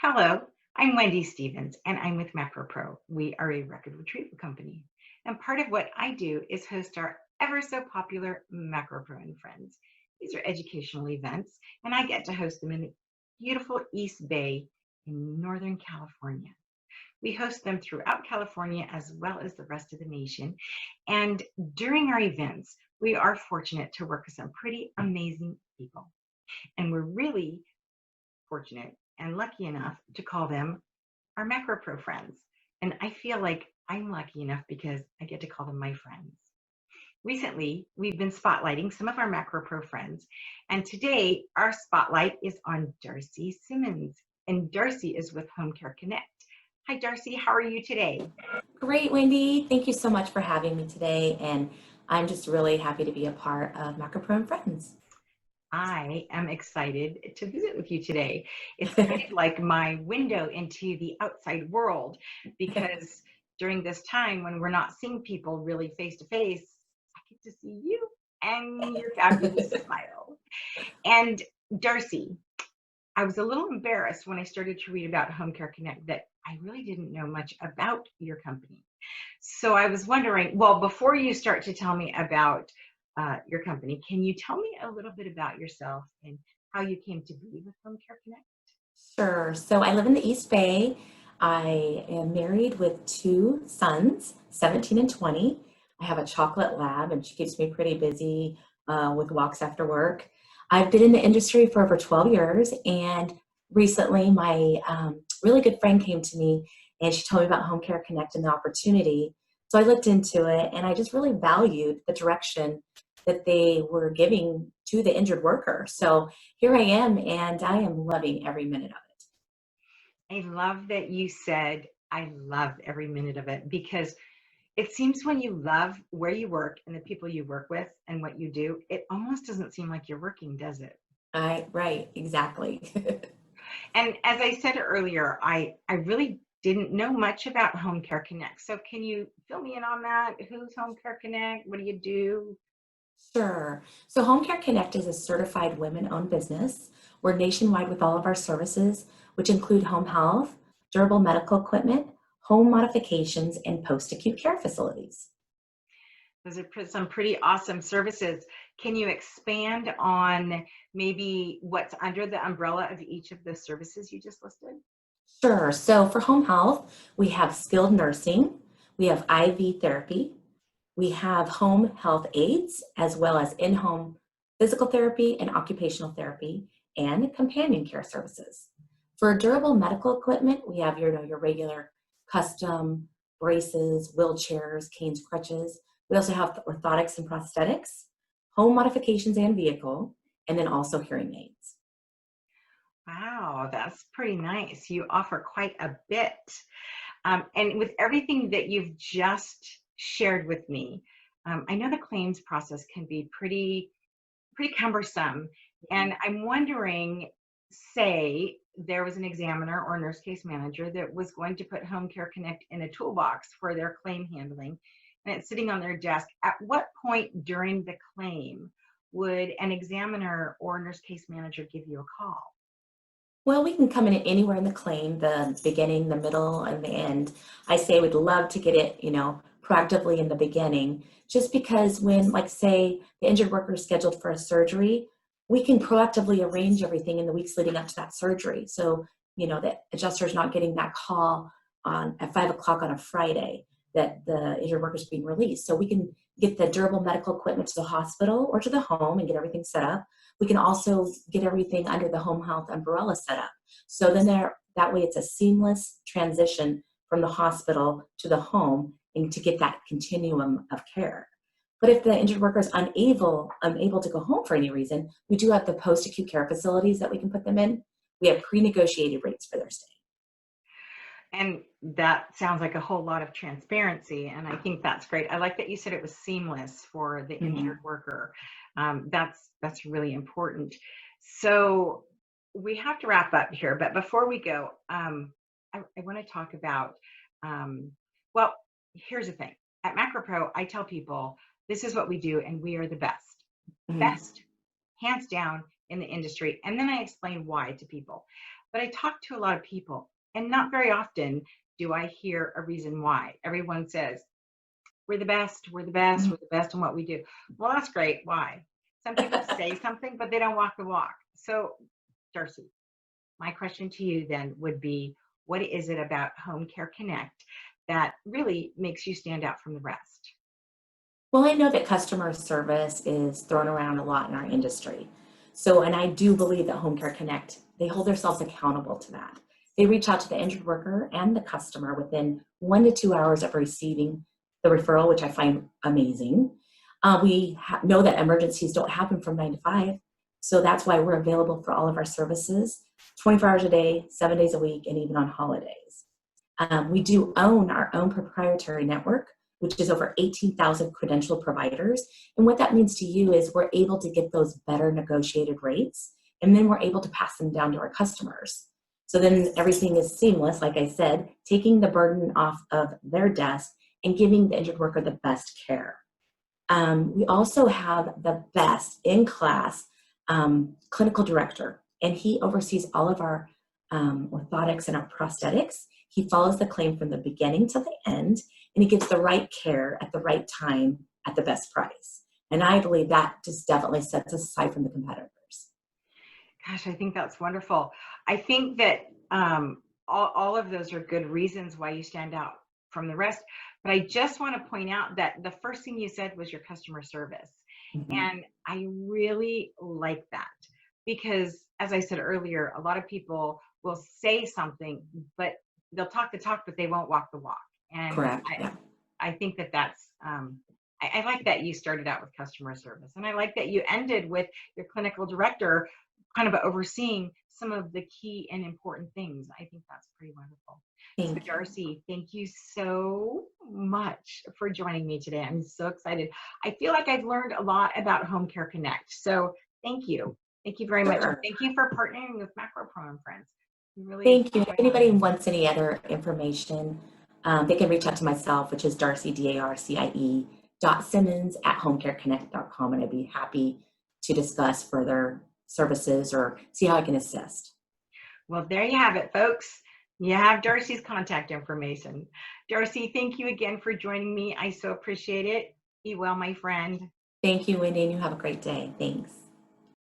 Hello, I'm Wendy Stevens, and I'm with MacroPro. We are a record retrieval company. And part of what I do is host our ever so popular MacroPro and Friends. These are educational events, and I get to host them in the beautiful East Bay in Northern California. We host them throughout California as well as the rest of the nation. And during our events, we are fortunate to work with some pretty amazing people. And we're really fortunate and lucky enough to call them our Macro Pro friends. And I feel like I'm lucky enough because I get to call them my friends. Recently, we've been spotlighting some of our Macro Pro friends. And today, our spotlight is on Darcy Simmons. And Darcy is with Home Care Connect. Hi, Darcy. How are you today? Great, Wendy. Thank you so much for having me today. And I'm just really happy to be a part of MacroPro and Friends. I am excited to visit with you today. It's kind of like my window into the outside world because during this time when we're not seeing people really face to face, I get to see you and your fabulous smile. And Darcy, I was a little embarrassed when I started to read about Home Care Connect that I really didn't know much about your company. So I was wondering, well, before you start to tell me about your company, can you tell me a little bit about yourself and how you came to be with Home Care Connect? Sure. So I live in the East Bay. I am married with two sons, 17 and 20. I have a chocolate lab, and she keeps me pretty busy with walks after work. I've been in the industry for over 12 years, and recently my really good friend came to me and she told me about Home Care Connect and the opportunity. So I looked into it, and I just really valued the direction that they were giving to the injured worker. So here I am, and I am loving every minute of it. I love that you said, I love every minute of it because it seems when you love where you work and the people you work with and what you do, it almost doesn't seem like you're working, does it? Right, exactly. And as I said earlier, I really didn't know much about Home Care Connect. So can you fill me in on that? Who's Home Care Connect? What do you do? Sure. So Home Care Connect is a certified women-owned business. We're nationwide with all of our services, which include home health, durable medical equipment, home modifications, and post-acute care facilities. Those are some pretty awesome services. Can you expand on maybe what's under the umbrella of each of the services you just listed? Sure. So for home health, we have skilled nursing, we have IV therapy, we have home health aides, as well as in-home physical therapy and occupational therapy, and companion care services. For durable medical equipment, we have your regular custom braces, wheelchairs, canes, crutches. We also have orthotics and prosthetics, home modifications and vehicle, and then also hearing aids. Wow, that's pretty nice. You offer quite a bit. And with everything that you've just shared with me, I know the claims process can be pretty cumbersome. And I'm wondering, say there was an examiner or nurse case manager that was going to put Home Care Connect in a toolbox for their claim handling, and it's sitting on their desk. At what point during the claim would an examiner or nurse case manager give you a call? Well, we can come in at anywhere in the claim, the beginning, the middle, and the end. I say we'd love to get it, proactively in the beginning, just because when, like, say, the injured worker is scheduled for a surgery, we can proactively arrange everything in the weeks leading up to that surgery. So, the adjuster is not getting that call on at 5 o'clock on a Friday that the injured worker is being released. So we can get the durable medical equipment to the hospital or to the home and get everything set up. We can also get everything under the home health umbrella set up. So then that way it's a seamless transition from the hospital to the home and to get that continuum of care. But if the injured worker is unable to go home for any reason, we do have the post-acute care facilities that we can put them in. We have pre-negotiated rates for their stay. And that sounds like a whole lot of transparency, and I think that's great. I like that you said it was seamless for the injured Mhm. worker. That's really important. So we have to wrap up here, but before we go, I want to talk about. Um, well, here's the thing. At MacroPro, I tell people this is what we do, and we are the best, Mhm. best, hands down, in the industry, and then I explain why to people. But I talk to a lot of people, and not very often do I hear a reason why. Everyone says, we're the best, we're the best, we're the best in what we do. Well, that's great. Why? Some people say something, but they don't walk the walk. So, Darcy, my question to you then would be, what is it about Home Care Connect that really makes you stand out from the rest? Well, I know that customer service is thrown around a lot in our industry. So, and I do believe that Home Care Connect, they hold themselves accountable to that. They reach out to the injured worker and the customer within 1 to 2 hours of receiving the referral, which I find amazing. Know that emergencies don't happen from 9 to 5. So that's why we're available for all of our services 24 hours a day, 7 days a week, and even on holidays. We do own our own proprietary network, which is over 18,000 credentialed providers. And what that means to you is we're able to get those better negotiated rates, and then we're able to pass them down to our customers. So then everything is seamless, like I said, taking the burden off of their desk and giving the injured worker the best care. We also have the best in-class clinical director, and he oversees all of our orthotics and our prosthetics. He follows the claim from the beginning to the end, and he gives the right care at the right time at the best price. And I believe that just definitely sets us aside from the competitors. Gosh, I think that's wonderful. I think that all of those are good reasons why you stand out from the rest. But I just want to point out that the first thing you said was your customer service. Mhm. And I really like that because, as I said earlier, a lot of people will say something, but they'll talk the talk, but they won't walk the walk. And Correct. Yeah. I think that that's, I like that you started out with customer service. And I like that you ended with your clinical director kind of overseeing some of the key and important things. I think that's pretty wonderful. So, Thank you. Darcy, thank you so much for joining me today. I'm so excited. I feel like I've learned a lot about Home Care Connect. So, thank you. Thank you very much. And Sure. thank you for partnering with MacroPro and Friends. We really Thank you. If enjoy having anybody you. wants any other information, they can reach out to myself, which is Darcy, Darcie, .simmons@homecareconnect.com, and I'd be happy to discuss further services or see how I can assist. Well, there you have it, folks. You have Darcy's contact information. Darcy, thank you again for joining me. I so appreciate it. Be well, my friend. Thank you, Wendy, and you have a great day. Thanks.